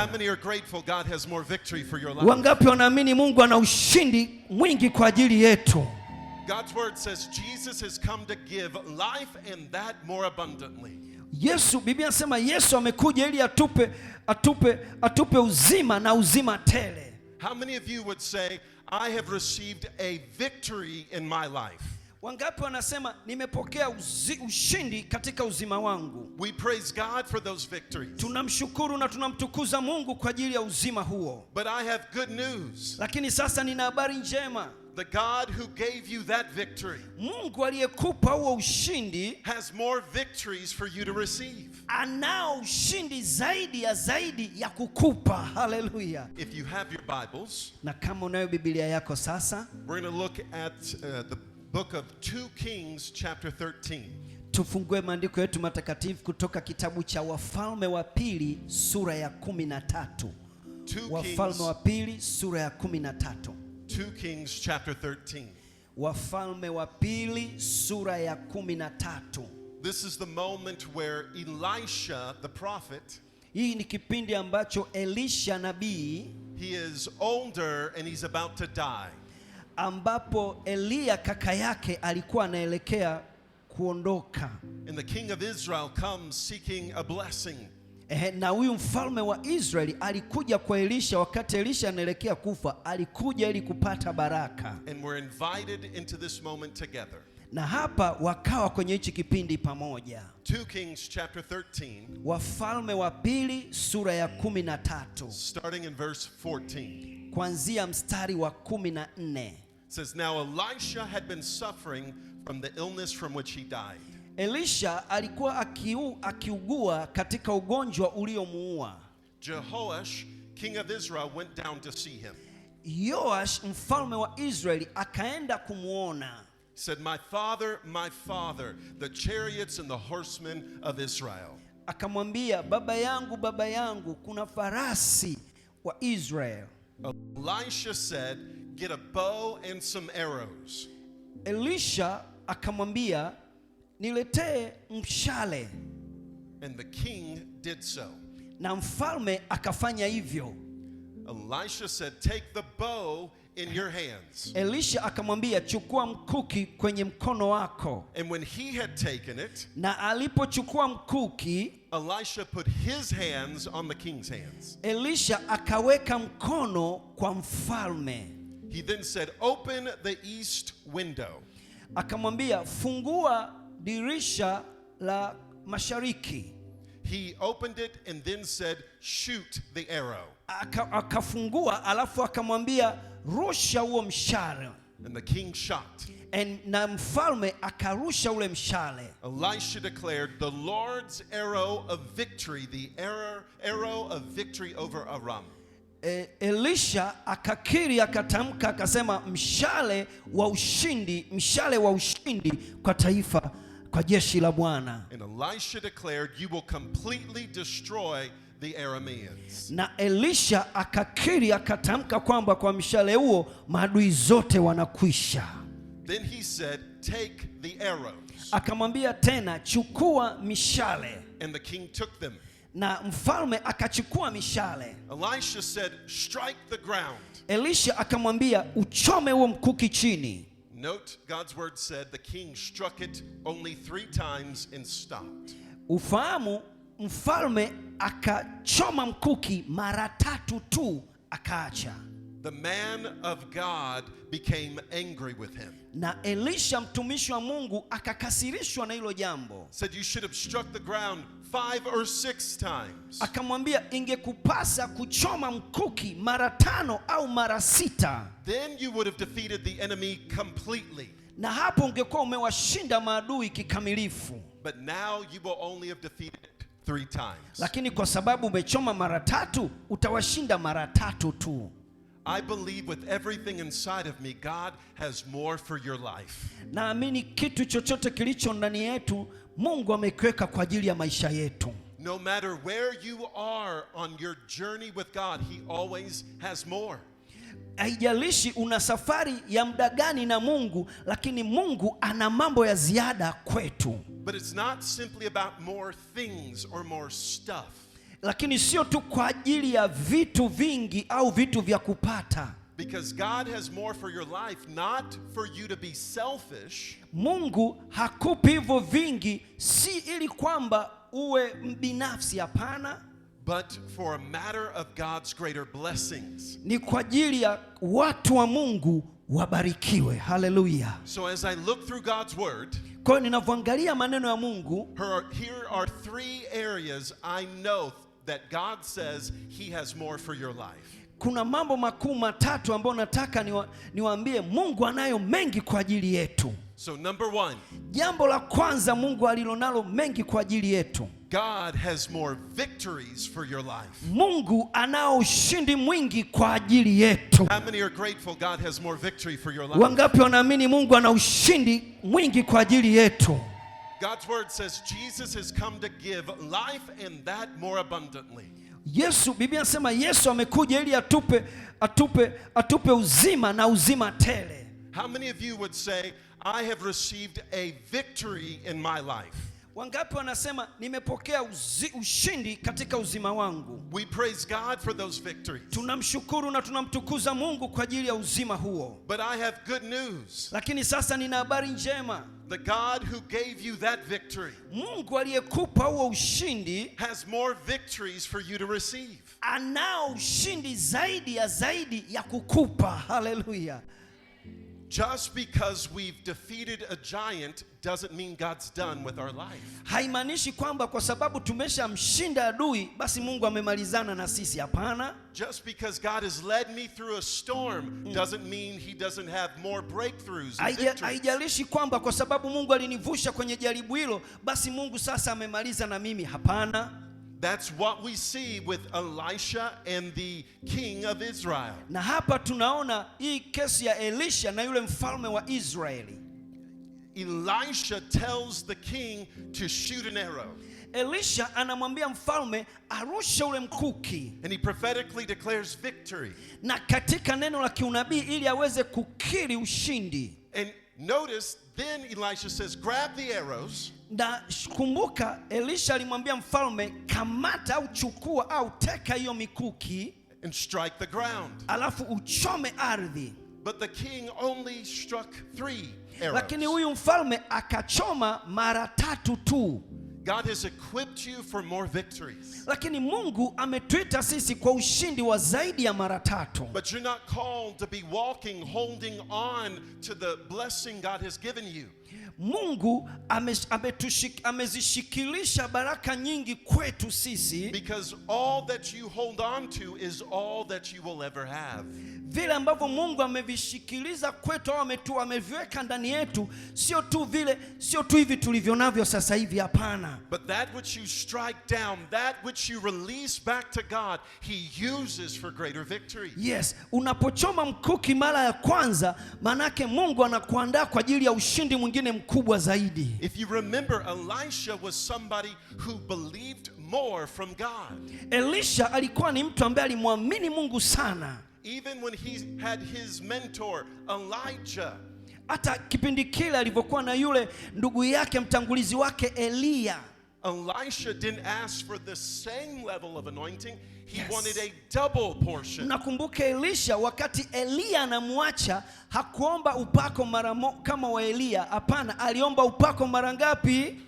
How many are grateful God has more victory for your life? Wangapi wanaamini Mungu ana ushindi mwingi kwa ajili yetu? God's word says Jesus has come to give life and that more abundantly. Yesu, Biblia inasema Yesu amekuja ili atupe uzima na uzima tele. How many of you would say, I have received a victory in my life? Wangapi wanasema nimepokea ushindi katika uzima wangu? We praise God for those victories. Tunamshukuru na tunamtukuza Mungu kwa ajili ya uzima huo. But I have good news. Lakini sasa nina habari njema. The God who gave you that victory, Mungu aliyekupa huo ushindi, has more victories for you to receive. Anao ushindi zaidi ya kukupa. Hallelujah. If you have your Bibles, na kama unayo Biblia yako sasa, we're going to look at the book of 2 Kings chapter 13. Tufungue maandiko yetu matakatifu kutoka kitabu cha Wafalme wa Pili sura ya 13. Wafalme wa Pili sura ya 13. 2 Kings chapter 13. Wafalme wa Pili sura ya 13. This is the moment where Elisha the prophet, hii ni kipindi ambacho Elisha nabii, he is older and he's about to die. Ambapo Elia kaka yake alikuwa anaelekea kuondoka. And the king of Israel comes seeking a blessing. Na huyu mfalme wa Israeli alikuja kwa Elisha wakati Elisha anaelekea kufa, alikuja ili kupata baraka. And we're invited into this moment together. Na hapa wakawa kwenye hichi kipindi pamoja. 2 Kings chapter 13. Wafalme wa Pili sura ya 13. Starting in verse 14. Kuanzia mstari wa 14. It says, now Elisha had been suffering from the illness from which he died. Elisha alikuwa akiugua katika ugonjwa uliomuua. Jehoash, king of Israel, went down to see him. Yoash mfalme wa Israeli akaenda kumuona. He said, my father, the chariots and the horsemen of Israel. Akamwambia, baba yangu, kuna farasi wa Israel. Elisha said, get a bow and some arrows. Elisha akamwambia, niletee mshale. And the king did so. Na mfalme akafanya hivyo. Elisha said, take the bow in your hands. Elisha akamwambia, chukua mkuki kwenye mkono wako. And when he had taken it, na alipochukua mkuki, Elisha put his hands on the king's hands. Elisha akaweka mkono kwa mfalme. He then said, open the east window. Akamwambia, fungua dirisha la mashariki. He opened it and then said, shoot the arrow. Akafungua alafu akamwambia, rusha huo mshale. And the king shot. Na mfalme akarusha ule mshale. Elisha declared, the Lord's arrow of victory, the arrow of victory over Aram. Elisha akakiri, akatamka, akasema, mshale wa ushindi kwa taifa, kwa jeshi la Bwana. And Elisha declared, you will completely destroy the Arameans. Na Elisha akakiri, akatamka kwamba kwa mshale huo maadui zote wanakwisha. Then he said, take the arrows. Akamwambia tena, chukua mishale. And the king took them. Na mfalme akachukua mishale. Elisha said, strike the ground. Elisha akamwambia, uchome huo mkuki chini. Note, God's word said the king struck it only 3 times and stopped. Ufahamu, mfalme akachoma mkuki mara 3 tu akaacha. The man of God became angry with him. Na Elisha mtumishi wa Mungu akakasirishwa na hilo jambo. Said you should have struck the ground 5 or 6 times. Akamwambia, ingekupasa kuchoma mkuki mara 5 au mara 6. Then you would have defeated the enemy completely. Na hapo ungekuwa umewashinda maadui kikamilifu. But now you will only have defeated it 3 times. Lakini kwa sababu umechoma mara 3, utawashinda mara 3 tu. I believe with everything inside of me, God has more for your life. Naamini kitu chochote kilicho ndani yetu, Mungu amekiweka kwa ajili ya maisha yetu. No matter where you are on your journey with God, he always has more. Haijalishi una safari ya muda gani na Mungu, lakini Mungu ana mambo ya ziada kwetu. But it's not simply about more things or more stuff. Lakini sio tu kwa ajili ya vitu vingi au vitu vya kupata. Because God has more for your life, not for you to be selfish. Mungu hakupi hivyo vingi si ili kwamba uwe mbinafsi, hapana. But for a matter of God's greater blessings. Ni kwa ajili ya watu wa Mungu wabarikiwe. Hallelujah. So as I look through God's word, kwa hiyo ninavyoangalia maneno ya Mungu, here are 3 areas I know that God says he has more for your life. Kuna mambo makuu matatu ambayo nataka niwaambie Mungu anayo mengi kwa ajili yetu. So number 1. Jambo la kwanza Mungu alilonalo mengi kwa ajili yetu. God has more victories for your life. Mungu anao ushindi mwingi kwa ajili yetu. How many are grateful God has more victory for your life? Wangapi wanaamini Mungu ana ushindi mwingi kwa ajili yetu? God's word says Jesus has come to give life and that more abundantly. Biblia inasema Yesu amekuja ili atupe uzima na uzima tele. How many of you would say I have received a victory in my life? Wangapi wanasema nimepokea ushindi katika uzima wangu? We praise God for those victories. Tunamshukuru na tunamtukuza Mungu kwa ajili ya uzima huo. But I have good news. Lakini sasa nina habari njema. The God who gave you that victory, Mungu aliyekupa huo ushindi, has more victories for you to receive. Anao ushindi zaidi ya kukupa. Hallelujah. Just because we've defeated a giant doesn't mean God's done with our life. Haimaanishi kwamba kwa sababu tumeshamshinda adui basi Mungu amemalizana na sisi, hapana. Just because God has led me through a storm doesn't mean he doesn't have more breakthroughs and victories. Haijalishi kwamba kwa sababu Mungu alinivusha kwenye jaribu hilo basi Mungu sasa amemaliza na mimi, hapana. That's what we see with Elisha and the king of Israel. Na hapa tunaona hii kesi ya Elisha na yule mfalme wa Israeli. Elisha tells the king to shoot an arrow. Elisha anamwambia mfalme arushe ule mkuki. And he prophetically declares victory. Na katika neno la kiunabii ili aweze kukiri ushindi. And notice then Elisha says grab the arrows. Na kumbuka Elisha alimwambia mfalme kamata au chukua au teka hiyo mikuki and strike the ground. Alafu uchome ardhi. But the king only struck 3 arrows. Lakini huyu mfalme akachoma mara 3 tu. God has equipped you for more victories. Lakini Mungu ametuita sisi kwa ushindi wa zaidi ya mara 3. But you're not called to be walking holding on to the blessing God has given you. Mungu amezishikilisha baraka nyingi kwetu sisi. Because all that you hold on to is all that you will ever have. Vile ambavyo Mungu amevishikiliza kwetu au ameviweka ndani yetu sio tu hivi tulivyo navyo sasa hivi, hapana. But that which you strike down, that which you release back to God, he uses for greater victory. Yes, unapochoma mkuki mara ya kwanza manake Mungu anakuandaa kwa ajili ya ushindi mwingine mkubwa zaidi. If you remember, Elisha was somebody who believed more from God. Elisha alikuwa ni mtu ambaye alimwamini Mungu sana. Even when he had his mentor Elijah. Hata kipindi kile alivyokuwa na yule ndugu yake mtangulizi wake Elia. Elisha didn't ask for the same level of anointing. He wanted a double portion. Nakumbuka Elisha wakati Elia anamwacha hakuomba upako kama wa Elia, hapana, aliomba upako mara ngapi?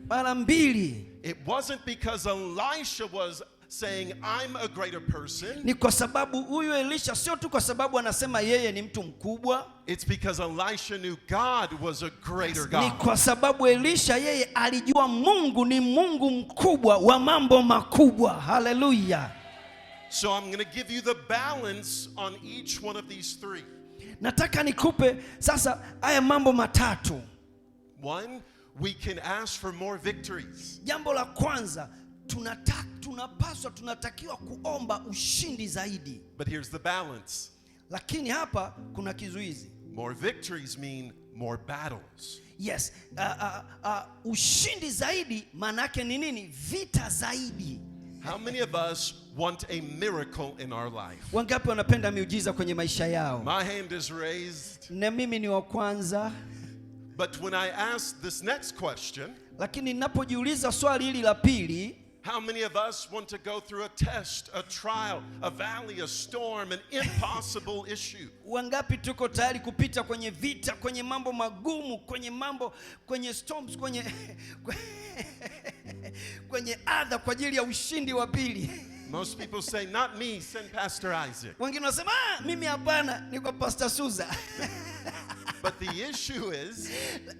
Mara 2. It wasn't because Elisha was saying I'm a greater person. Ni kwa sababu huyu Elisha sio tu kwa sababu anasema yeye ni mtu mkubwa. It's because Elisha knew God was a greater God. Ni kwa sababu Elisha yeye alijua Mungu ni Mungu mkubwa wa mambo makubwa. Hallelujah. So I'm going to give you the balance on each one of these 3. Nataka nikupe sasa haya mambo matatu. 1, we can ask for more victories. Jambo la kwanza tunatakiwa kuomba ushindi zaidi. But here's the balance. Lakini hapa kuna kizuizi. More victories mean more battles. Yes, ushindi zaidi maana yake ni nini? Vita zaidi. How many of us want a miracle in our life? Wangapi wanapenda miujiza kwenye maisha yao? My hand is raised. Na mimi ni wa kwanza. But when I ask this next question, lakini ninapojiuliza swali hili la pili, How many of us want to go through a test, a trial, a valley, a storm, an impossible issue? Wangapi tuko tayari kupita kwenye vita, kwenye mambo magumu, kwenye storms, kwenye adha kwa ajili ya ushindi wa pili? Most people say, not me, send Pastor Isaac. Wengine wanasema, mimi hapana, ni kwa Pastor Suza. But the issue is,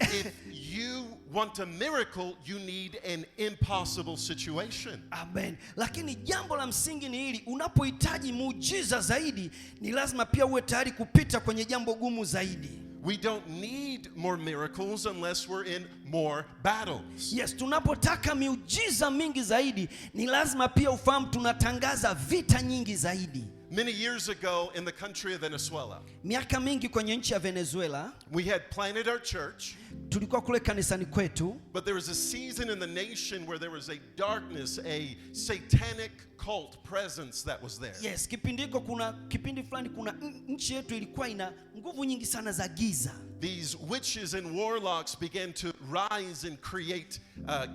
if you want a miracle, you need an impossible situation. Amen. Lakini jambo la msingi ni hili, unapohitaji muujiza zaidi, ni lazima pia uwe tayari kupita kwenye jambo gumu zaidi. We don't need more miracles unless we're in more battles. Yes, tunapotaka miujiza mingi zaidi, ni lazima pia ufahamu tunatangaza vita nyingi zaidi. Many years ago in the country of Venezuela, miaka mingi kwenye nchi ya Venezuela, we had planted our church. Tulikuwa kule kanisani kwetu. But there was a season in the nation where there was a darkness, a satanic cult presence that was there. Yes, kipindi fulani kuna nchi yetu ilikuwa ina nguvu nyingi sana za giza. These witches and warlocks began to rise and create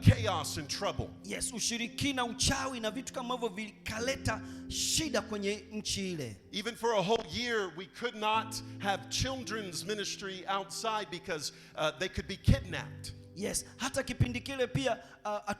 chaos and trouble. Yes, ushirikina, uchawi na vitu kama hivyo vikaleta shida kwenye nchi ile. Even for a whole year we could not have children's ministry outside because they could be kidnapped. Yes, hata kipindi kile pia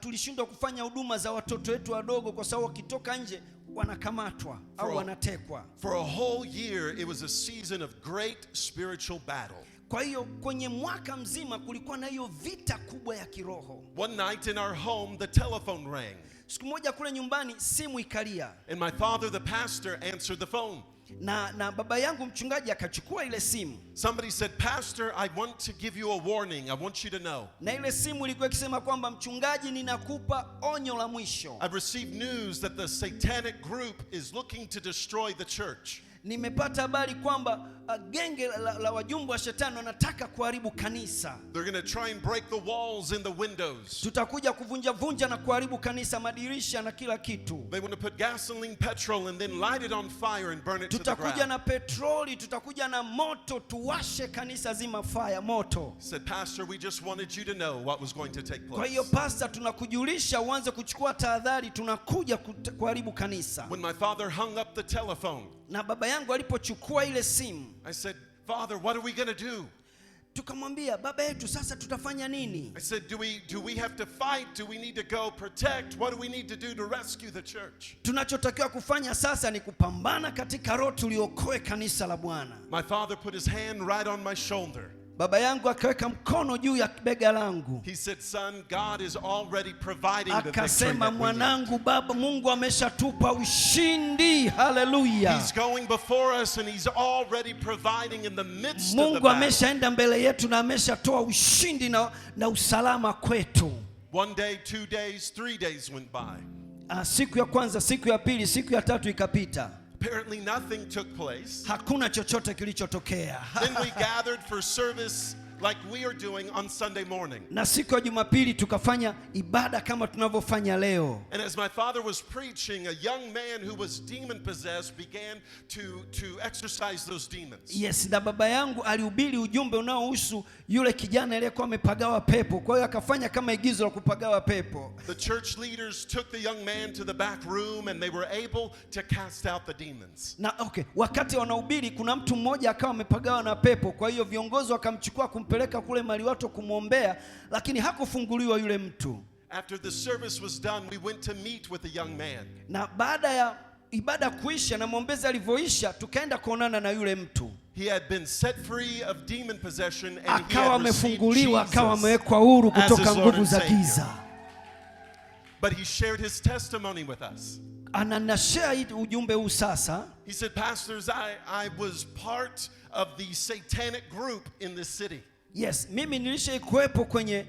tulishindwa kufanya huduma za watoto wetu wadogo kwa sababu wakitoka nje wanakamatwa au wanatekwa. For a whole year it was a season of great spiritual battle. Kwa hiyo kwenye mwaka mzima kulikuwa na hiyo vita kubwa ya kiroho. One night in our home the telephone rang. Siku moja kule nyumbani simu ikalia. And my father the pastor answered the phone. Na baba yangu mchungaji akachukua ile simu. Somebody said, "Pastor, I want to give you a warning. I want you to know." Na ile simu ilikuwa ikisema kwamba mchungaji, ninakupa onyo la mwisho. I've received news that the satanic group is looking to destroy the church. Nimepata habari kwamba genge la wajumbe wa shetani wanataka kuharibu kanisa. They're going to try and break the walls and the windows. Tutakuja kuvunja na kuharibu kanisa, madirisha na kila kitu. They want to put gasoline, petrol and then light it on fire and burn it to the ground. Tutakuja na petroli, tutakuja na moto, tuwashe kanisa zima fire moto. Said, "Pastor, we just wanted you to know what was going to take place." Kwa hiyo pastor, tunakujulisha uanze kuchukua tahadhari, tunakuja kuharibu kanisa. When my father hung up the telephone, na baba yangu alipochukua ile simu, I said, "Father, what are we going to do?" Tukamwambia, baba yetu, sasa tutafanya nini? I said, do we have to fight? Do we need to go protect? What do we need to do to rescue the church? Tunachotakiwa kufanya sasa ni kupambana katika roho tuliokoe kanisa la Bwana. My father put his hand right on my shoulder. Baba yangu akaweka mkono juu ya bega langu. He said, "Son, God is already providing the victory." Akasema, mwanangu, baba, Mungu ameshatupa ushindi. Hallelujah. He's going before us and he's already providing in the midst of the Mungu battle. ameshaenda mbele yetu na ameshatoa ushindi na usalama kwetu. One day, 2 days, 3 days went by. Siku ya kwanza, siku ya pili, siku ya tatu ikapita. Apparently nothing took place. Hakuna chochote kilichotokea. Then we gathered for service like we are doing on Sunday morning. Na siku ya Jumapili tukafanya ibada kama tunavyofanya leo. And as my father was preaching, a young man who was demon possessed began to exorcise those demons. Yes, na baba yangu alihubiri ujumbe unaohusu yule kijana aliyekuwa amepagawa pepo. Kwa hiyo akafanya kama igizo la kupagawa pepo. The church leaders took the young man to the back room and they were able to cast out the demons. Na wakati wanahubiri kuna mtu mmoja akawa amepagawa na pepo. Kwa hiyo viongozi wakamchukua kumpeleka kule maliwato kumwombea, lakini hakufunguliwa yule mtu. After the service was done, we went to meet with the young man. Na baada ya ibada kuisha na mwombezi alivyoisha, tukaenda kuonana na yule mtu. He had been set free of demon possession and akawa amefunguliwa, akawa amewekwa huru kutoka nguvu za giza. But he shared his testimony with us. Ananashare ujumbe huu sasa. He said, "Pastors, I was part of the satanic group in this city." Yes, mimi nilishaikuwepo kwenye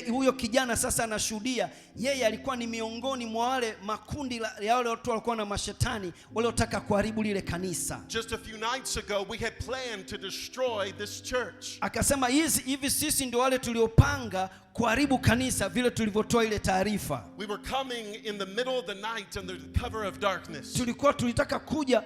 huyo kijana sasa anashuhudia, yeye alikuwa ni miongoni mwa wale makundi ya wale watu walikuwa na mashetani waliotaka kuharibu lile kanisa. Just a few nights ago we had planned to destroy this church. Akasema hivi sisi ndio wale tuliopanga kuharibu kanisa vile tulivyotoa ile taarifa. We were coming in the middle of the night under the cover of darkness. Tulitaka kuja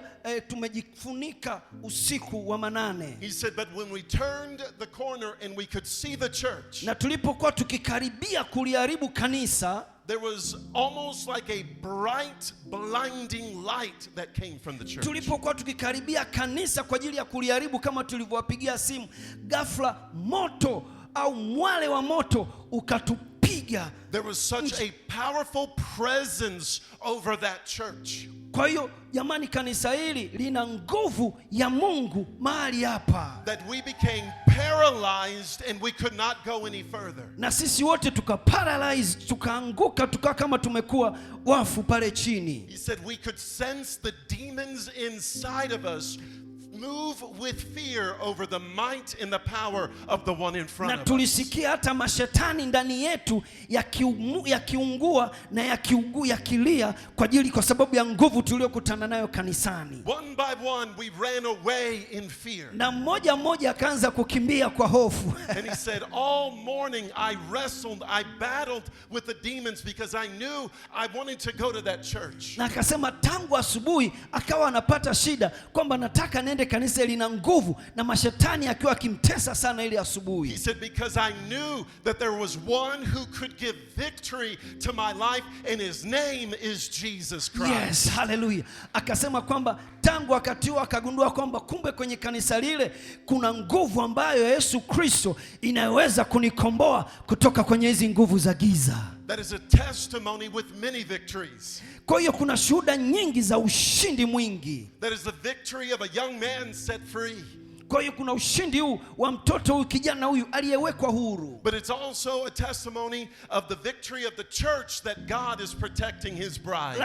tumejifunika usiku wa manane. He said, "But when we turned the corner and we could see the church." Na tulipokuwa tukikaribia kuliharibu kanisa, there was almost like a bright, blinding light that came from the church. Tulipokuwa tukikaribia kanisa kwa ajili ya kuliharibu kama tulivyowapigia simu, ghafla moto au mwale wa moto ukatupiga. There was such a powerful presence over that church. Kwa hiyo jamani, kanisa hili lina nguvu ya Mungu mahali hapa. That we became paralyzed and we could not go any further. Na sisi wote tukaparalyzed, tukaanguka, tukawa kama tumekuwa wafu pale chini. He said we could sense the demons inside of us move with fear over the might and the power of the one in front na of us. tulisikia hata mashetani ndani yetu yakiungua na yakilia kwa sababu ya nguvu tuliyokutana nayo kanisani. One by one we ran away in fear. Na mmoja mmoja akaanza kukimbia kwa hofu. And he said, all morning I wrestled, I battled with the demons because I knew I wanted to go to that church. Na akasema tangu asubuhi akawa anapata shida kwamba nataka nende kanisa lina nguvu, na mashetani akiwa akimtesa sana ile asubuhi. He said, because I knew that there was one who could give victory to my life and his name is Jesus Christ. Yes, hallelujah. Akasema kwamba tangu wakati huo akagundua kwamba kumbe kwenye kanisa lile kuna nguvu ambayo Yesu Kristo inaweza kunikomboa kutoka kwenye hizi nguvu za giza. That is a testimony with many victories. Kwa hiyo kuna shuhuda nyingi za ushindi mwingi. That is the victory of a young man set free. Kwa hiyo kuna ushindi huu wa mtoto huyu, kijana huyu aliyewekwa huru. But it's also a testimony of the victory of the church that God is protecting his bride.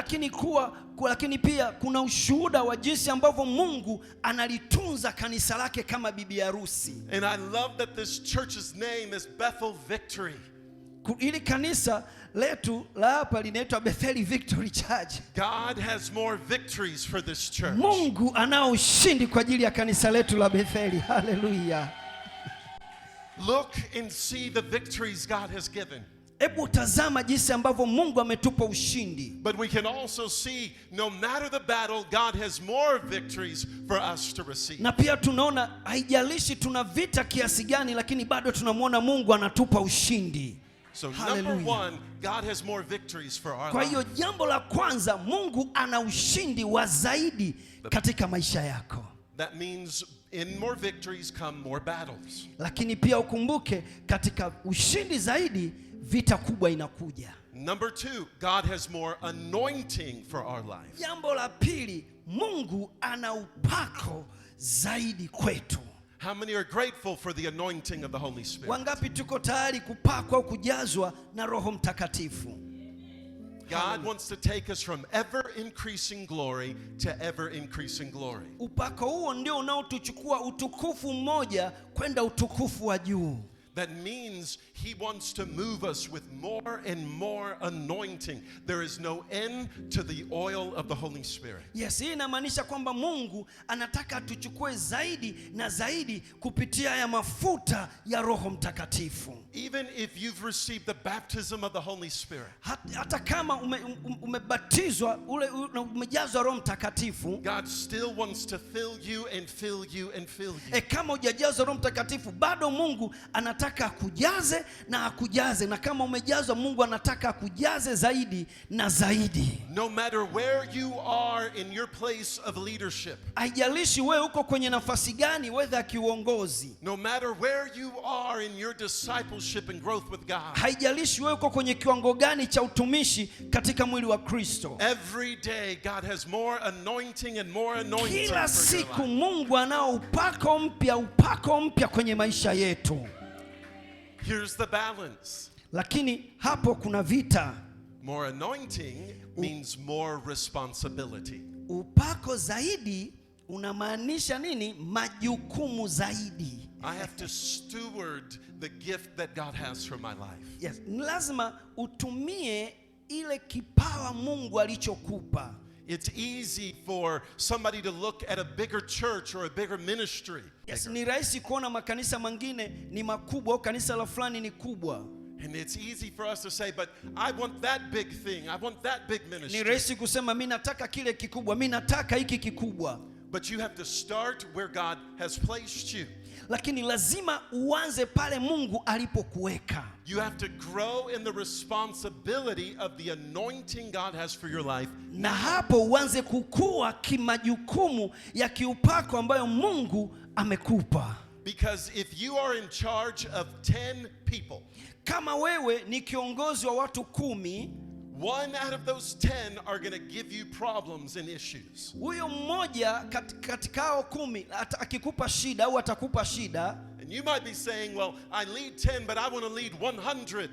Lakini pia kuna ushuhuda wa jinsi ambavyo Mungu analitunza kanisa lake kama bibi harusi. And I love that this church's name is Bethel Victory. Ili kanisa letu la hapa linaitwa Bethel Victory Church. God has more victories for this church. Mungu anao ushindi kwa ajili ya kanisa letu la Bethel. Hallelujah. Look and see the victories God has given. Hebu tazama jinsi ambavyo Mungu ametupa ushindi. But we can also see no matter the battle, God has more victories for us to receive. Na pia tunaona haijalishi tuna vita kiasi gani, lakini bado tunamwona Mungu anatupa ushindi. So number one, God has more victories for our Kwa lives. hiyo jambo la kwanza, Mungu ana ushindi wa zaidi katika maisha yako. That means in more victories come more battles. Lakini pia ukumbuke katika ushindi zaidi vita kubwa inakuja. Number two, God has more anointing for our lives. Jambo la pili, Mungu ana upako zaidi kwetu. How many are grateful for the anointing of the Holy Spirit? Wangapi tuko tayari kupakwa au kujazwa na Roho Mtakatifu? God wants to take us from ever increasing glory to ever increasing glory. Upako huo ndio unaotuchukua utukufu mmoja kwenda utukufu wa juu. That means he wants to move us with more and more anointing. There is no end to the oil of the Holy Spirit. Yes, hii inamaanisha kwamba Mungu anataka tuchukue zaidi na zaidi kupitia ya mafuta ya Roho Mtakatifu. Even if you've received the baptism of the Holy Spirit. Hata kama umebatizwa umejazwa Roho Mtakatifu, God still wants to fill you and fill you and fill you. Kama hujajazwa Roho Mtakatifu, bado Mungu anataka akujaze na akujaze, na kama umejazwa Mungu anataka akujaze zaidi na zaidi. No matter where you are in your place of leadership. Haijalishi wewe uko kwenye nafasi gani, whether ya kiuongozi. No matter where you are in your discipleship and growth with God. Haijalishi wewe uko kwenye kiwango gani cha utumishi katika mwili wa Kristo. Every day God has more anointing and more anointing. Kila siku Mungu anao upako mpya kwenye maisha yetu. Here's the balance. Lakini hapo kuna vita. More anointing means more responsibility. Upako zaidi unamaanisha nini? Majukumu zaidi. I have to steward the gift that God has for my life. Yes, lazima utumie ile kipawa Mungu alichokupa. It's easy for somebody to look at a bigger church or a bigger ministry. Yes, ni rahisi kuona makanisa mengine ni makubwa au kanisa la fulani ni kubwa. And it's easy for us to say, but I want that big thing. I want that big ministry. Ni rahisi kusema mimi nataka kile kikubwa, mimi nataka hiki kikubwa. But you have to start where God has placed you. lakini lazima uanze pale Mungu alipokuweka. You have to grow in the responsibility of the anointing God has for your life. Na hapo uanze kukua kimajukumu ya kiupako ambayo Mungu amekupa. Because if you are in charge of 10 people, kama wewe ni kiongozi wa watu 10, 1 out of those 10 are going to give you problems and issues. huyo mmoja katika hao 10 akikupa shida au atakupa shida. And you might be saying, well, I lead 10 but I want to lead 100.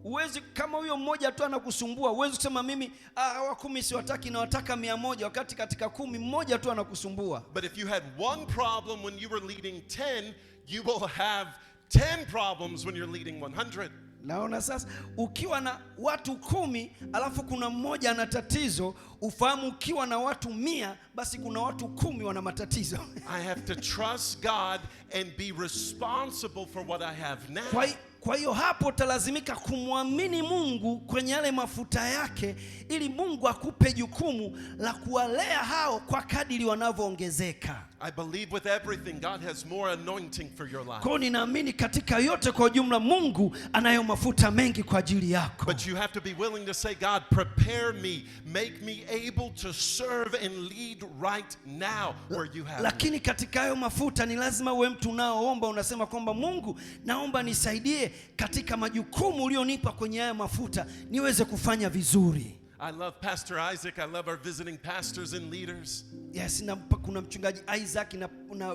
Uwezi, kama huyo mmoja tu anakusumbua, uwezi kusema mimi hawa 10 siwataki na wataka 100, wakati katika 10 mmoja tu anakusumbua. But if you had one problem when you were leading 10, you will have 10 problems when you're leading 100. Naona sasa ukiwa na watu 10 alafu kuna mmoja ana tatizo, ufahamu ukiwa na watu 100 basi kuna watu 10 wana matatizo. I have to trust God and be responsible for what I have now. Kwa hiyo hapo utalazimika kumwamini Mungu kwenye yale mafuta yake, ili Mungu akupe jukumu la kuwalea hao kwa kadiri wanavyoongezeka. I believe with everything God has more anointing for your life. Kwa ninaamini katika yote kwa ujumla Mungu anayo mafuta mengi kwa ajili yako. But you have to be willing to say, God, prepare me, make me able to serve and lead right now where you have. Lakini katika hayo mafuta ni lazima uwe mtu unaoomba, unasema kwamba Mungu, naomba nisaidie katika majukumu ulionipa kwenye haya mafuta niweze kufanya vizuri. I love Pastor Isaac. I love our visiting pastors and leaders. Yes, na kuna mchungaji Isaac na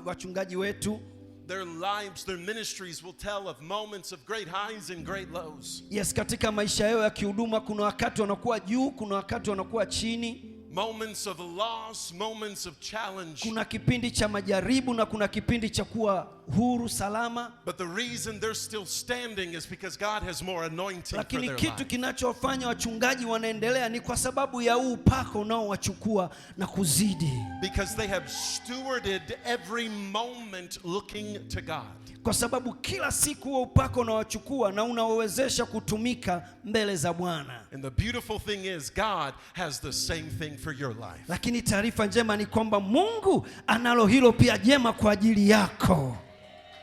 wachungaji wetu. Their lives, their ministries will tell of moments of great highs and great lows. Yes, katika maisha yao ya kihuduma kuna wakati wanakuwa juu, kuna wakati wanakuwa chini. Moments of loss, moments of challenge. Kuna kipindi cha majaribu na kuna kipindi cha kuwa huru salama. But the reason they're still standing is because God has more anointing for their Lakini life. kitu kinachofanya wachungaji wanaendelea ni kwa sababu ya huu upako unaowachukua na kuzidi. Because they have stewarded every moment looking to God. Kwa sababu kila siku huo upako unawachukua na unawawezesha kutumika mbele za Bwana. And the beautiful thing is God has the same thing for your life. Lakini taarifa njema ni kwamba Mungu analo hilo pia jema kwa ajili yako.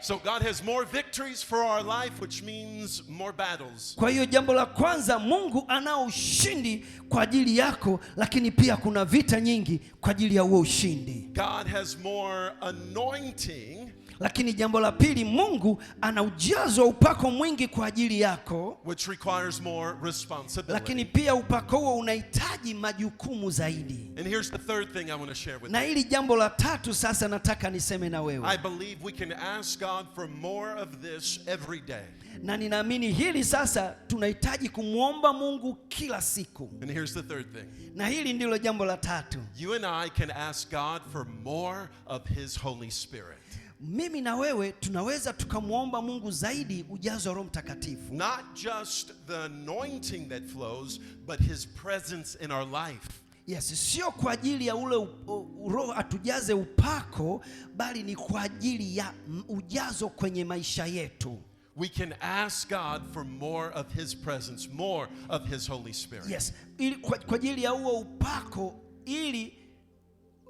So God has more victories for our life, which means more battles. Kwa hiyo jambo la kwanza, Mungu anao ushindi kwa ajili yako, lakini pia kuna vita nyingi kwa ajili ya huo ushindi. God has more anointing. Lakini jambo la pili, Mungu ana ujazo wa upako mwingi kwa ajili yako, Which requires more responsibility. lakini pia upako huo unahitaji majukumu zaidi. And here's the third thing I want to share with Na you. hili jambo la tatu sasa nataka niseme na wewe. I believe we can ask God for more of this every day. Na ninaamini hili sasa tunahitaji kumwomba Mungu kila siku. And here's the third thing. Na hili ndilo jambo la tatu. You and I can ask God for more of His Holy Spirit. Mimi na wewe tunaweza tukamwomba Mungu zaidi ujazo wa Roho Mtakatifu. Not just the anointing that flows, but His presence in our life. Yes, sio kwa ajili ya ule Roho atujaze upako, bali ni kwa ajili ya ujazo kwenye maisha yetu. We can ask God for more of His presence, more of His Holy Spirit. Yes, ili kwa ajili ya huo upako, ili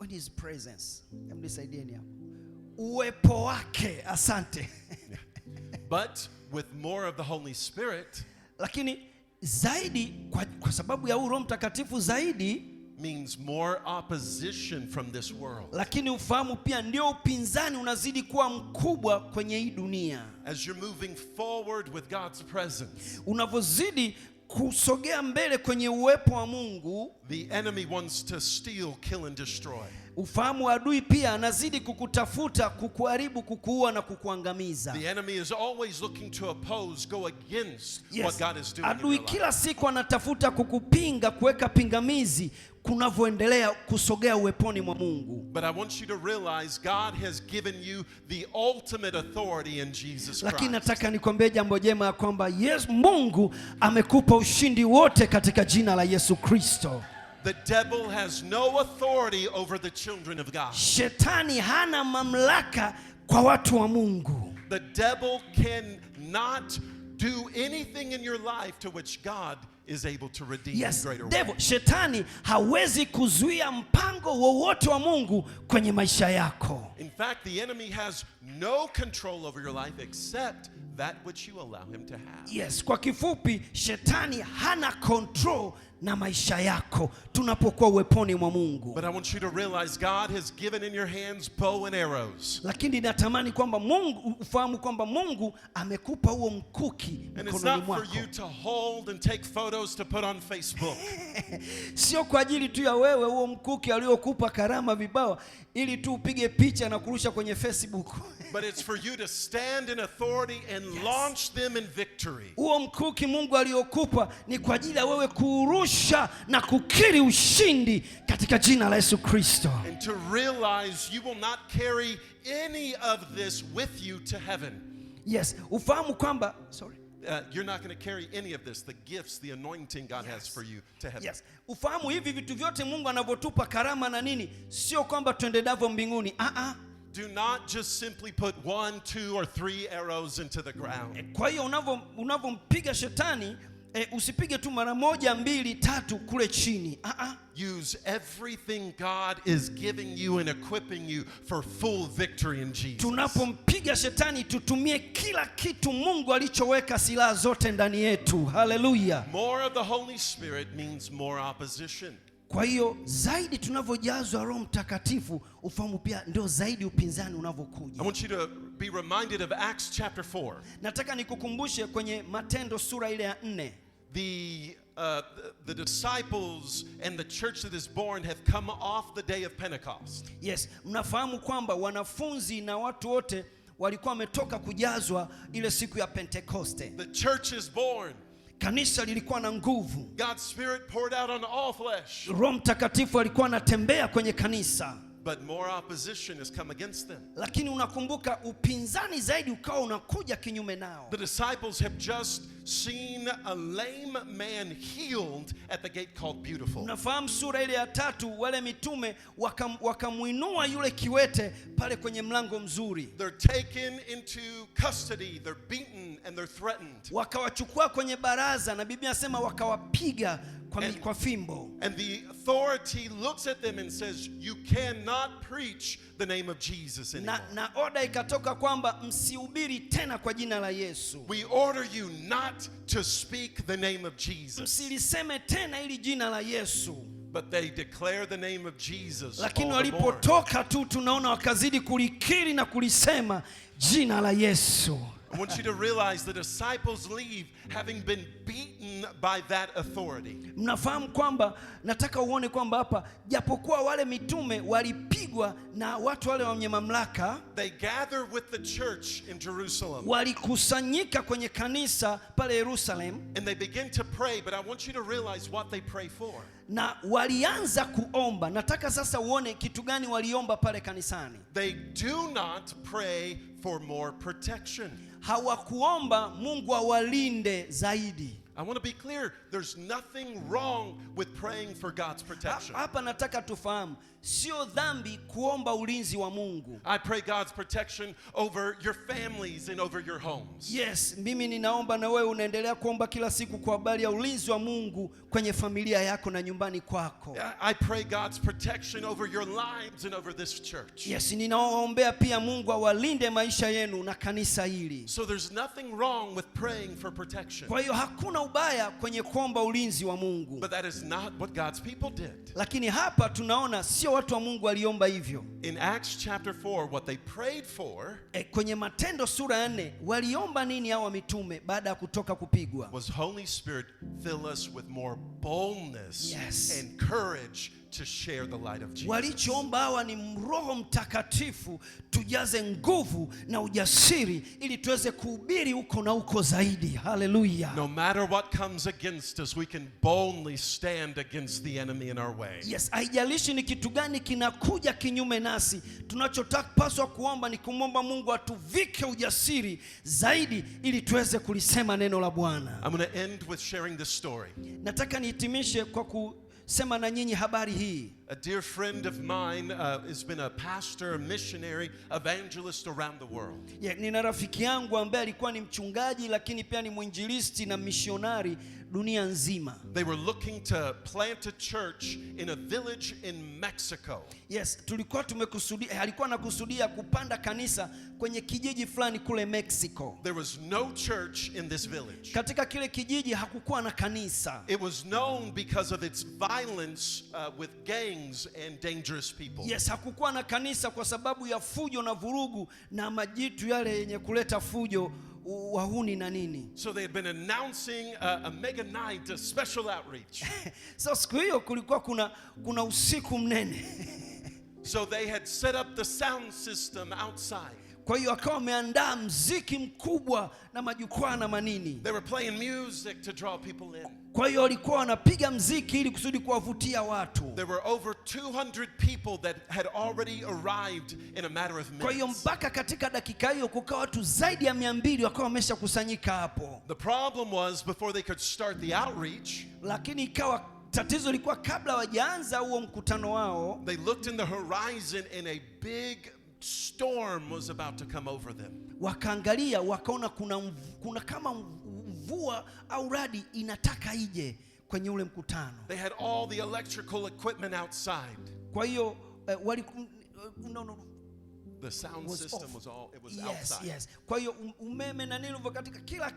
in His presence. Mnisaidieni hapo. Uwepo wake, asante. But with more of the Holy Spirit, lakini zaidi kwa sababu ya Roho Mtakatifu zaidi means more opposition from this world. Lakini ufahamu pia ndio upinzani unazidi kuwa mkubwa kwenye hii dunia. As you're moving forward with God's presence, unavozidi kusogea mbele kwenye uwepo wa Mungu, the enemy wants to steal, kill and destroy. Ufahamu adui pia anazidi kukutafuta, kukuharibu, kukuua na kukuangamiza. The enemy is always looking to oppose, go against what God is doing. Adui kila siku anatafuta kukupinga, kuweka pingamizi kunavyoendelea kusogea uweponi mwa Mungu. But I want you to realize God has given you the ultimate authority in Jesus Christ. Lakini nataka nikwambie jambo jema ya kwamba Mungu amekupa ushindi wote katika jina la Yesu Kristo. The devil has no authority over the children of God. Shetani hana mamlaka kwa watu wa Mungu. The devil cannot do anything in your life to which God is able to redeem Yes, in greater devil, ways. shetani hawezi kuzuia mpango wowote wa Mungu kwenye maisha yako. In fact, the enemy has no control over your life except that which you allow him to have. Yes, kwa kifupi shetani hana control na maisha yako tunapokuwa uweponi mwa Mungu. But I want you to realize God has given in your hands bow and arrows. Lakini natamani kwamba Mungu ufahamu kwamba Mungu amekupa huo mkuki And it's mkononi not for mwako. you to hold and take photos to put on Facebook. Sio kwa ajili tu ya wewe huo mkuki aliokupa karama vibawa ili tu upige picha na kurusha kwenye Facebook. But it's for you to stand in authority and launch them in victory. Huo mkuki Mungu aliokupa ni kwa ajili ya wewe kurusha na kukiri ushindi katika jina la Yesu Kristo. And to realize you will not carry any of this with you to heaven. Yes, ufahamu kwamba You're not going to carry any of this, the gifts, the anointing God has for you to heaven. Yes. Ufahamu hivi vitu vyote Mungu anavyotupa karama na nini, sio kwamba tuende navyo mbinguni. Do not just simply put 1, 2, or 3 arrows into the ground. Kwa hiyo unavompiga shetani usipige tu mara 1, 2, 3 kule chini. Use everything God is giving you and equipping you for full victory in Jesus. Tunapompiga shetani tutumie kila kitu Mungu alichoweka silaha zote ndani yetu. Hallelujah. More of the Holy Spirit means more opposition. Kwa hiyo zaidi tunavyojazwa Roho Mtakatifu, ufahamu pia ndio zaidi upinzani unavyokuja. I want you to be reminded of Acts chapter 4. Nataka nikukumbushe kwenye Matendo sura ile ya 4. The disciples and the church that is born have come off the day of Pentecost. Yes, mnafahamu kwamba wanafunzi na watu wote walikuwa wametoka kujazwa ile siku ya Pentekoste. The church is born. Kanisa lilikuwa na nguvu. God's Spirit poured out on all flesh. Roho Mtakatifu alikuwa anatembea kwenye kanisa. But more opposition has come against them. Lakini unakumbuka upinzani zaidi ukawa unakuja kinyume nao. The disciples have just seen a lame man healed at the gate called Beautiful. Unafahamu sura ile ya 3 wale mitume wakamuinua yule kiwete pale kwenye mlango mzuri. They're taken into custody, they're beaten and they're threatened. Wakawachukua kwenye baraza na Biblia inasema wakawapiga kwa fimbo. And the authority looks at them and says, you cannot preach the name of Jesus anymore. Na oda ikatoka kwamba msihubiri tena kwa jina la Yesu. We order you not to speak the name of Jesus. Msiliseme tena ili jina la Yesu. But they declare the name of Jesus. Lakini walipotoka tu tunaona wakazidi kulikiri na kulisema jina la Yesu. I want you to realize the disciples leave having been beaten by that authority. Mnafahamu kwamba nataka uone kwamba hapa japokuwa wale mitume walipigwa na watu wale wenye mamlaka, they gather with the church in Jerusalem. Walikusanyika kwenye kanisa pale Yerusalem. And they begin to pray, but I want you to realize what they pray for. Na walianza kuomba. Nataka sasa uone kitu gani waliomba pale kanisani. They do not pray for more protection. Hawakuomba Mungu awalinde zaidi. I want to be clear, there's nothing wrong with praying for God's protection. Hapa nataka tufahamu, sio dhambi kuomba ulinzi wa Mungu. I pray God's protection over your families and over your homes. Yes, mimi ninaomba na wewe unaendelea kuomba kila siku kwa habari ya ulinzi wa Mungu kwenye familia yako na nyumbani kwako. I pray God's protection over your lives and over this church. Yes, ninaombea pia Mungu awalinde maisha yenu na kanisa hili. So there's nothing wrong with praying for protection. Kwa hiyo hakuna ubaya kwenye kuomba ulinzi wa Mungu. But that is not what God's people did. Lakini hapa tunaona sio watu wa Mungu waliomba hivyo. In Acts chapter 4, what they prayed for kwenye Matendo sura ya 4 waliomba nini hawa mitume baada ya kutoka kupigwa? Was Holy Spirit fill us with more boldness and courage to share the light of Jesus. Walichoomba hawa ni Roho Mtakatifu tujaze nguvu na ujasiri ili tuweze kuhubiri huko na huko zaidi. Hallelujah. No matter what comes against us, we can boldly stand against the enemy in our way. Yes, haijalishi ni kitu gani kinakuja kinyume nasi, tunachopaswa kuomba ni kumwomba Mungu atuvike ujasiri zaidi ili tuweze kulisema neno la Bwana. I'm going to end with sharing this story. Nataka nihitimishe kwa kusema na nyinyi habari hii. A dear friend of mine has been a pastor, a missionary, evangelist around the world. Nina rafiki yangu ambaye alikuwa ni mchungaji lakini pia ni mwinjilisti na missionari dunia nzima. They were looking to plant a church in a village in Mexico. Yes, alikuwa anakusudia kupanda kanisa kwenye kijiji fulani kule Mexico. There was no church in this village. Katika kile kijiji hakukuwa na kanisa. It was known because of its violence with gangs and dangerous people. Yes, hakukuwa na kanisa kwa sababu ya fujo na vurugu na majitu yale yenye kuleta fujo, wahuni na nini. So they had been announcing a mega night, a special outreach. So siku hiyo kulikuwa kuna usiku mnene. So they had set up the sound system outside. Kwa hiyo akawa ameandaa mziki mkubwa na majukwaa na manini. They were playing music to draw people in. Kwa hiyo walikuwa wanapiga mziki ili kusudi kuwavutia watu. There were over 200 people that had already arrived in a matter of minutes. Kwa hiyo mpaka katika dakika hiyo kukawa watu zaidi ya 200 wakawa wameshakusanyika hapo. The problem was before they could start the outreach, lakini ikawa tatizo lilikuwa kabla wajaanza huo mkutano wao. They looked in the horizon and a big storm was about to come over them. Wakaangalia wakaona kuna kama mvua au radi inataka ije kwenye ule mkutano. They had all the electrical equipment outside. Kwa hiyo the sound system was outside. Yes. Kwa hiyo umeme na nini katika kila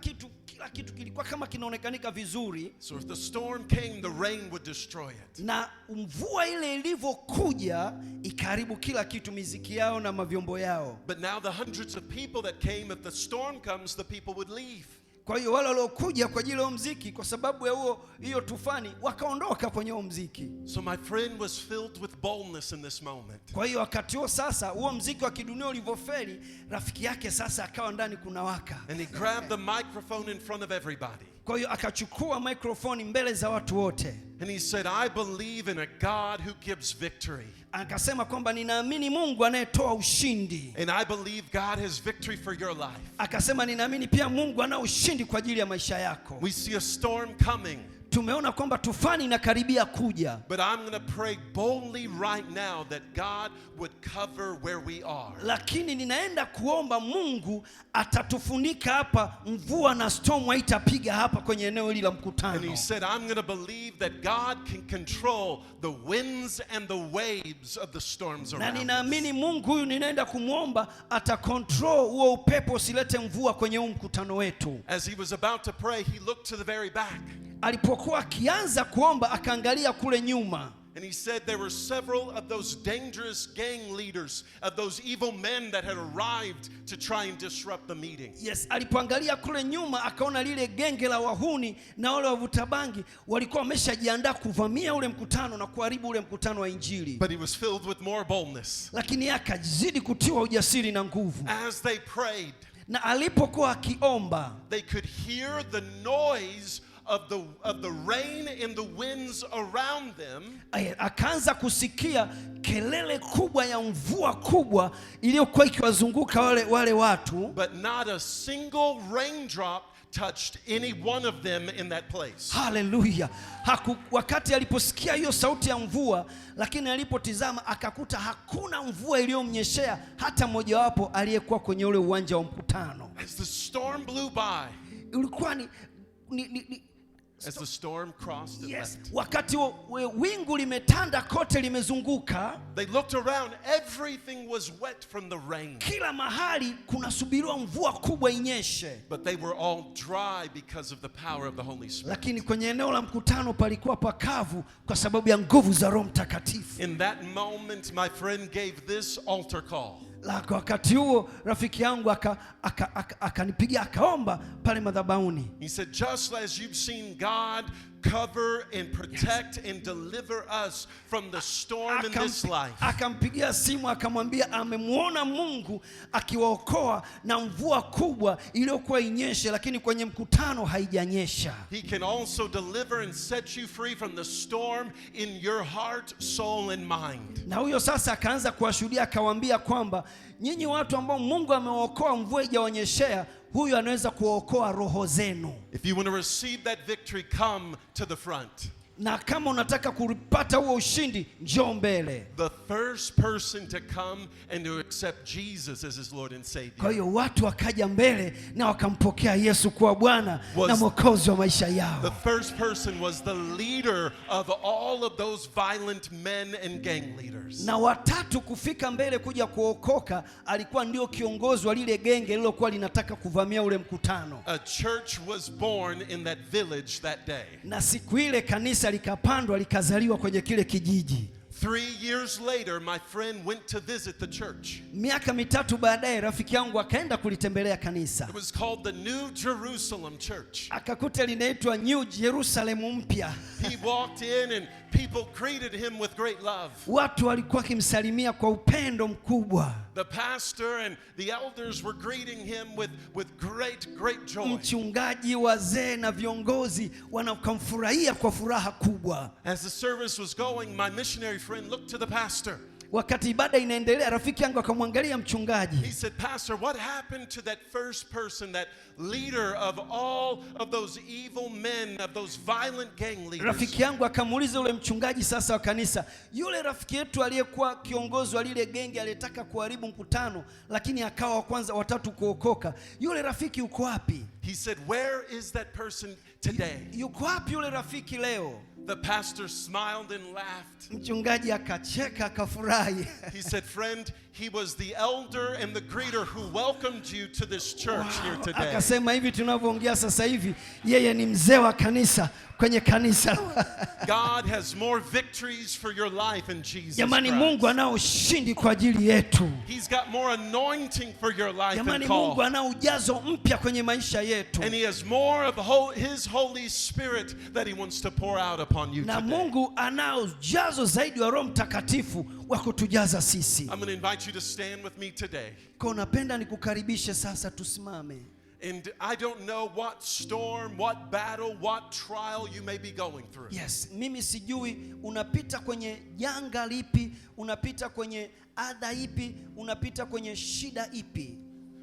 kitu kilikuwa kama kinaonekanika vizuri. So if the storm came, the rain would destroy it. Na mvua ile ilivyokuja ikaribu kila kitu, miziki yao na mavyombo yao. But now the hundreds of people that came, if the storm comes, the people would leave. Kwa hiyo wale waliokuja kwa ajili ya muziki kwa sababu ya hiyo tufani wakaondoka kwenye muziki. So my friend was filled with boldness in this moment. Kwa hiyo wakati huo sasa huo muziki wa kidunia ulivyofeli, rafiki yake sasa akawa ndani kuna waka. And he grabbed the microphone in front of everybody. Kwa hiyo akachukua microphone mbele za watu wote. And he said, I believe in a God who gives victory. Akasema kwamba ninaamini Mungu anayetoa ushindi. And I believe God has victory for your life. Akasema ninaamini pia Mungu ana ushindi kwa ajili ya maisha yako. We see a storm coming. Tumeona kwamba tufani inakaribia kuja. But I'm going to pray boldly right now that God would cover where we are. Lakini ninaenda kuomba Mungu atatufunika hapa, mvua na storm haitapiga hapa kwenye eneo hili la mkutano. And he said, I'm going to believe that God can control the winds and the waves of the storms around us. Na ninaamini Mungu huyu ninaenda kumuomba atacontrol huo upepo usilete mvua kwenye huu mkutano wetu. As he was about to pray, he looked to the very back. Alipokuwa akianza kuomba akaangalia kule nyuma. And he said there were several of those dangerous gang leaders, of those evil men that had arrived to try and disrupt the meeting. Yes, alipoangalia kule nyuma akaona lile genge la wahuni na wale wavuta bangi walikuwa wameshajiandaa kuvamia ule mkutano na kuharibu ule mkutano wa Injili. But he was filled with more boldness. Lakini akazidi kutiwa ujasiri na nguvu. As they prayed, na alipokuwa akiomba, they could hear the noise of the rain and the winds around them. Akaanza kusikia kelele kubwa ya mvua kubwa iliyokuwa ikiwazunguka wale watu. But not a single raindrop touched any one of them in that place. Hallelujah. Wakati aliposikia hiyo sauti ya mvua, lakini alipotizama akakuta hakuna mvua iliyomnyeshea hata mmoja wapo aliyekuwa kwenye ule uwanja wa mkutano. As the storm blew by, ulikuwa as the storm crossed and left. Wakati wingu limetanda kote limezunguka. They looked around, everything was wet from the rain. Kila mahali kunasubiriwa mvua kubwa inyeshe. But they were all dry because of the power of the Holy Spirit. Lakini kwenye eneo la mkutano palikuwa pakavu kwa sababu ya nguvu za Roho Mtakatifu. In that moment my friend gave this altar call. Wakati huo rafiki yangu akanipigia akaomba pale madhabahuni. He said, just as you've seen God cover and protect and deliver us from the storm in this life. Akampigia simu akamwambia amemuona Mungu akiwaokoa na mvua kubwa iliyokuwa inyeshe lakini kwenye mkutano haijanyesha. He can also deliver and set you free from the storm in your heart, soul and mind. Na huyo sasa akaanza kuwashuhudia akawaambia kwamba nyinyi watu ambao Mungu amewaokoa mvua haijaonyeshea, huyu anaweza kuokoa roho zenu. If you want to receive that victory, come to the front. Na kama unataka kupata huo ushindi, njoo mbele. The first person to come and to accept Jesus as his Lord and Kwa Savior hiyo watu wakaja mbele na wakampokea Yesu kuwa Bwana na Mwokozi wa maisha yao. the first person was the leader of all of those violent men and gang leaders. Na watatu kufika mbele kuja kuokoka alikuwa ndio kiongozi wa lile genge lilokuwa linataka kuvamia ule mkutano. A church was born in that village that day. Na siku ile kanisa likapandwa likazaliwa kwenye kile kijiji. 3 years later, my friend went to visit the church. Miaka mitatu baadaye rafiki yangu akaenda kulitembelea kanisa. It was called the New Jerusalem Church. Akakuta linaitwa New Jerusalem mpya. He walked in and people greeted him with great love. Watu walikuwa kimsalimia kwa upendo mkubwa. The pastor and the elders were greeting him with great joy. Mchungaji, wazee na viongozi wanakamfurahia kwa furaha kubwa. As the service was going, my missionary friend looked to the pastor. Wakati ibada inaendelea, rafiki yangu akamwangalia mchungaji. He said, "Pastor, what happened to that first person, that leader of all of those evil men, of those violent gang leaders?" Rafiki yangu akamuuliza yule mchungaji sasa wa kanisa, yule rafiki yetu aliyekuwa kiongozi wa lile genge aliyetaka kuharibu mkutano, lakini akawa wa kwanza watatu kuokoka, yule rafiki yuko wapi? He said, "Where is that person today?" Yuko wapi yule rafiki leo? The pastor smiled and laughed. Mchungaji akacheka akafurahi. He said, "Friend, he was the elder and the greeter who welcomed you to this church here today." Akasema hivi tunavyoongea sasa hivi, yeye ni mzee wa kanisa kwenye kanisa. God has more victories for your life in Jesus Jamani, Christ. Mungu anao ushindi kwa ajili yetu. He's got more anointing for your life Jamani, and call. Mungu anao ujazo mpya kwenye maisha yetu. And he has more of his Holy Spirit that he wants to pour out upon you Na today. Mungu anao ujazo zaidi wa Roho Mtakatifu wa kutujaza sisi. I'm going to invite you to stand with me today. Kwa napenda nikukaribishe sasa tusimame. And I don't know what storm, what battle, what trial you may be going through. Yes, mimi sijui unapita kwenye janga lipi, unapita kwenye adha ipi, unapita kwenye shida ipi.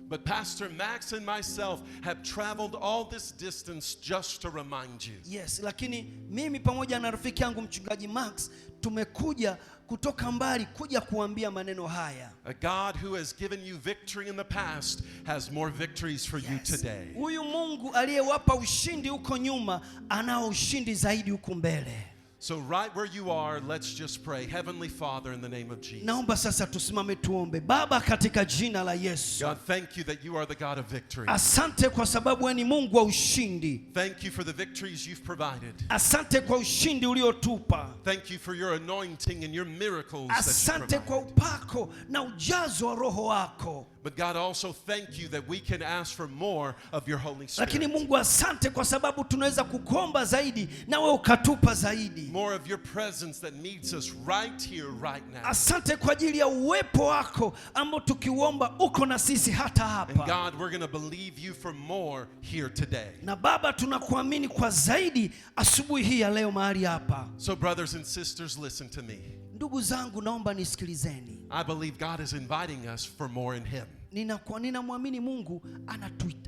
But Pastor Max and myself have traveled all this distance just to remind you. Yes, lakini mimi pamoja na rafiki yangu mchungaji Max tumekuja kutoka mbali kuja kuambia maneno haya. A God who has given you victory in the past has more victories for you today. Huyu Mungu aliyewapa ushindi huko nyuma anao ushindi zaidi huko mbele. So right where you are, let's just pray. Heavenly Father, in the name of Jesus. Naomba sasa tusimame tuombe. Baba, katika jina la Yesu. God, thank you that you are the God of victory. Asante kwa sababu wewe ni Mungu wa ushindi. Thank you for the victories you've provided. Asante kwa ushindi uliotupa. Thank you for your anointing and your miracles that you Asante kwa provide. upako na ujazo wa Roho wako. But God, also thank you that we can ask for more of your Holy Lakini Spirit. Mungu asante kwa sababu tunaweza kukuomba zaidi na wewe ukatupa zaidi. More of your presence that meets us right here, right now. Asante kwa ajili ya uwepo wako ambao tukiuomba uko na sisi hata And hapa. God, we're going to believe you for more here today. Na Baba, tunakuamini kwa zaidi asubuhi hii ya leo mahali hapa. So brothers and sisters, listen to me. Ndugu zangu, naomba nisikilizeni. I believe God is inviting us for more in Him. Ninamwamini Mungu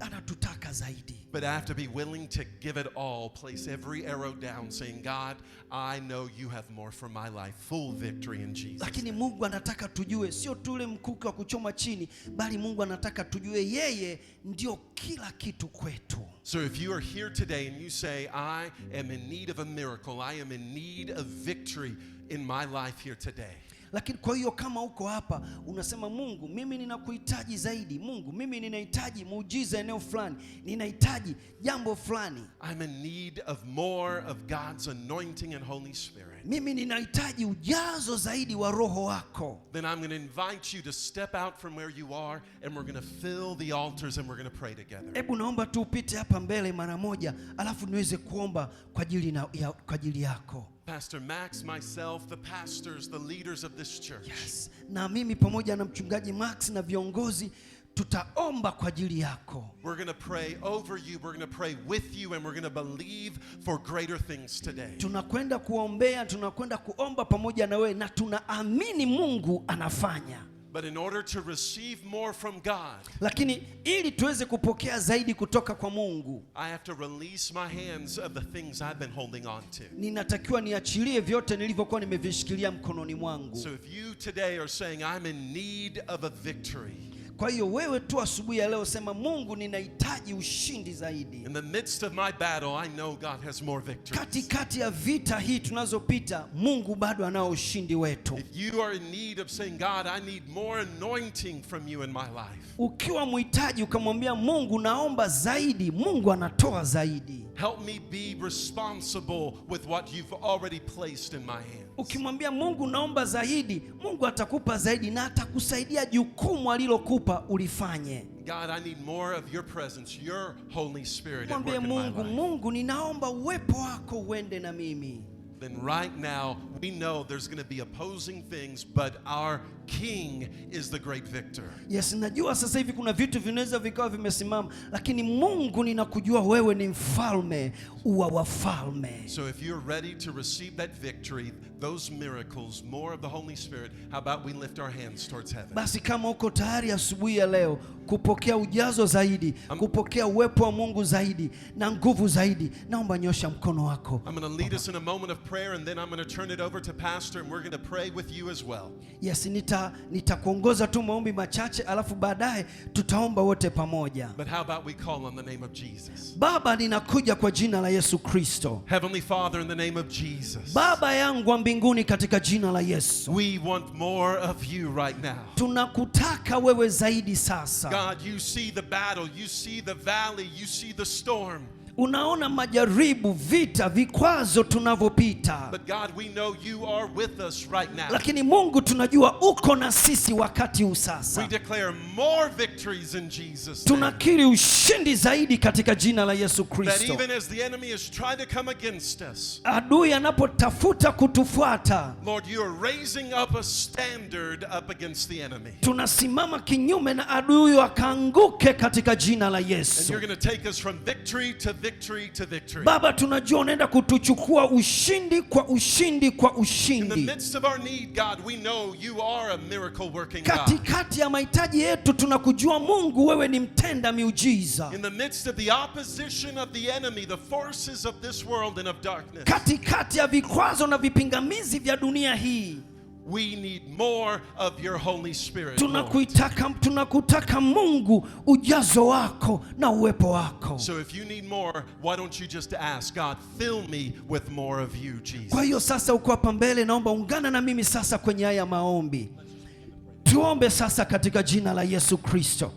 anatutaka zaidi. But I have to be willing to give it all, place every arrow down, saying, God, I know you have more for my life. Full victory in Jesus. Lakini Mungu anataka tujue, sio tule mkuki wa kuchoma chini, bali Mungu anataka tujue yeye ndio kila kitu kwetu. So if you are here today and you say, I am in need of a miracle, I am in need of victory in my life here today. Lakini kwa hiyo kama uko hapa unasema, Mungu, mimi ninakuhitaji zaidi. Mungu, mimi ninahitaji muujiza eneo fulani, ninahitaji jambo fulani. I'm in need of more of God's anointing and Holy Spirit. Mimi ninahitaji ujazo zaidi wa Roho wako. Then I'm going to invite you to step out from where you are, and we're going to fill the altars and we're going to pray together. Hebu naomba tu upite hapa mbele mara moja, alafu niweze kuomba kwa ajili yako. Pastor Max, myself, the pastors, the leaders of this church. Yes. Na mimi pamoja na mchungaji Max na viongozi tutaomba kwa ajili yako. We're going to pray over you, we're going to pray with you, and we're going to believe for greater things today. Tunakwenda kuombea, tunakwenda kuomba pamoja na wewe, na tunaamini Mungu anafanya. But in order to receive more from God, lakini ili tuweze kupokea zaidi kutoka kwa Mungu, I have to release my hands of the things I've been holding on to. ninatakiwa niachilie vyote nilivyokuwa nimevishikilia mkononi mwangu. So if you today are saying, I'm in need of a victory, Kwa hiyo wewe tu asubuhi ya leo sema, Mungu ninahitaji ushindi zaidi. in the midst of my battle, I know God has more victories. Katikati ya vita hii tunazopita, Mungu bado anao ushindi wetu. If you are in need of saying, God, I need more anointing from you in my life. Ukiwa mhitaji ukamwambia Mungu, naomba zaidi, Mungu anatoa zaidi. Help me be responsible with what you've already placed in my hands. Ukimwambia Mungu naomba zaidi, Mungu atakupa zaidi na atakusaidia jukumu alilokupa ulifanye. God, I need more of your presence, your Holy Spirit at Mwambie work in my Mungu, life. Mungu ninaomba uwepo wako uende na mimi. Then right now, we know there's going to be opposing things, but our King is the great victor. Yes, najua sasa hivi kuna vitu vinaweza vikawa vimesimama, lakini Mungu ninakujua wewe ni mfalme wa wafalme. So if you're ready to receive that victory, those miracles, more of the Holy Spirit, how about we lift our hands towards heaven? Basi kama uko tayari asubuhi ya leo kupokea ujazo zaidi, kupokea uwepo wa Mungu zaidi na nguvu zaidi, naomba nyosha mkono wako. I'm going to lead us in a moment of prayer, and then I'm going to turn it over to Pastor, and we're going to pray with you as well. Yes, nitakuongoza tu maombi machache, alafu baadaye tutaomba wote pamoja. But how about we call on the name of Jesus? Baba, ninakuja kwa jina la Yesu Kristo. Heavenly Father, in the name of Jesus, Baba yangu wa mbinguni, katika jina la Yesu, we want more of you right now. tunakutaka wewe zaidi sasa. God, you see the battle, you see the valley, you see the storm. Unaona majaribu, vita, vikwazo tunavyopita. But God, we know you are with us right now. Lakini Mungu tunajua uko na sisi wakati huu We sasa. declare more victories in Jesus' name. Tunakiri ushindi zaidi katika jina la Yesu That Kristo. even as the enemy is trying to come against us, Adui anapotafuta kutufuata, Lord, you are raising up a standard up against the enemy. tunasimama kinyume na adui huyo akaanguke katika jina la And Yesu. you're going to take us from victory to victory to victory. Baba, tunajua unaenda kutuchukua ushindi kwa ushindi kwa In the ushindi. midst of our need, God, we know you are a miracle working God. Katikati ya mahitaji yetu tunakujua Mungu, wewe ni mtenda miujiza. In the midst of the opposition of the enemy, the forces of this world and of darkness, Katikati ya vikwazo na vipingamizi vya dunia hii, we need more of your Holy Spirit, Lord. tunakutaka Mungu, ujazo wako na uwepo wako. So if you need more, why don't you just ask God, fill me with more of you, Jesus. Kwa hiyo sasa uko hapa mbele, naomba ungana na mimi sasa kwenye haya maombi. Tuombe sasa katika jina la Yesu Kristo.